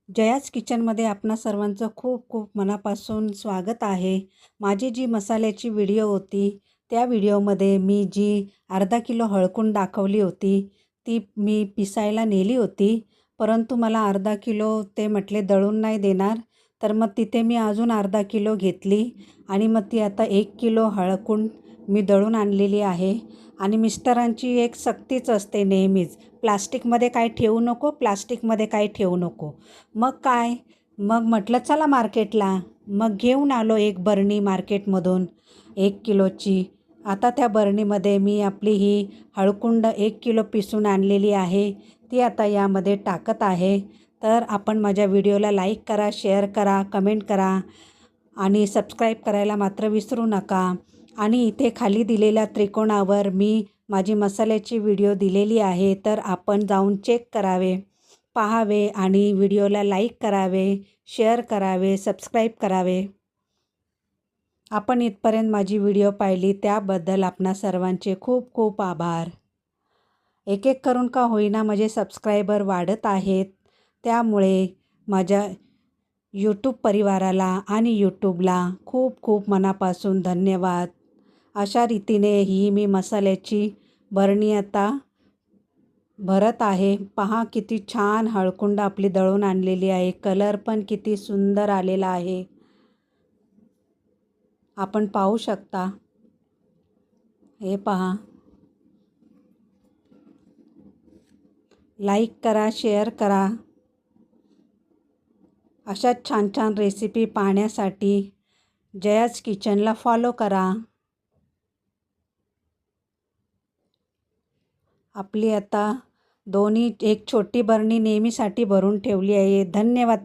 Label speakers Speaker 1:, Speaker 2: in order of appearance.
Speaker 1: जयाच किचनमध्ये आपणा सर्वांचं खूप खूप मनापासून स्वागत आहे. माझी जी मसाल्याची व्हिडिओ होती, त्या व्हिडिओमध्ये मी जी अर्धा किलो हळकुंड दाखवली होती, ती मी पिसायला नेली होती. परंतु मला अर्धा किलो ते म्हटले दळून नाही देणार, तर मग तिथे मी अजून अर्धा किलो घेतली आणि मग ती आता 1 किलो हळकुंड मी दळून आणलेली आहे. आणि मिस्टरांची एक सक्तीच असते नेहमीच, प्लास्टिकमध्ये काय ठेवू नको, प्लास्टिकमध्ये काय ठेवू नको. मग काय, मग म्हटलं चला मार्केटला. मग घेऊन आलो एक बरणी मार्केटमधून 1 किलोची. आता त्या बरणीमध्ये मी आपली ही हळकुंड 1 किलो पिसून आणलेली आहे, ती आता यामध्ये टाकत आहे. तर आपण माझ्या व्हिडिओला लाईक करा, शेअर करा, कमेंट करा आणि सबस्क्राईब करायला मात्र विसरू नका. आणि इथे खाली दिलेल्या त्रिकोणावर मी माझी मसाल्याची व्हिडिओ दिलेली आहे, तर आपण जाऊन चेक करावे, पाहावे आणि व्हिडिओला लाईक करावे, शेअर करावे, सबस्क्राईब करावे. आपण इथपर्यंत माझी व्हिडिओ पाहिली त्याबद्दल आपणा सर्वांचे खूप खूप आभार. एक एक करून का होईना माझे सबस्क्रायबर वाढत आहेत, त्यामुळे माझ्या यूट्यूब परिवाराला आणि यूट्यूबला खूप खूप मनापासून धन्यवाद. अशा रीतीने ही मी मसाल्याची बरणी आता भरत आहे. पहा किती छान हळकुंड आपली दळून आणलेली आहे. कलर पण किती सुंदर आलेला आहे, आपण पाहू शकता. हे पहा. लाईक करा, शेअर करा. अशाच छान छान रेसिपी पाहण्यासाठी जयाच किचनला फॉलो करा. आपली आता दोन्ही एक छोटी बरणी नेहमीसाठी भरून ठेवली आहे. धन्यवाद.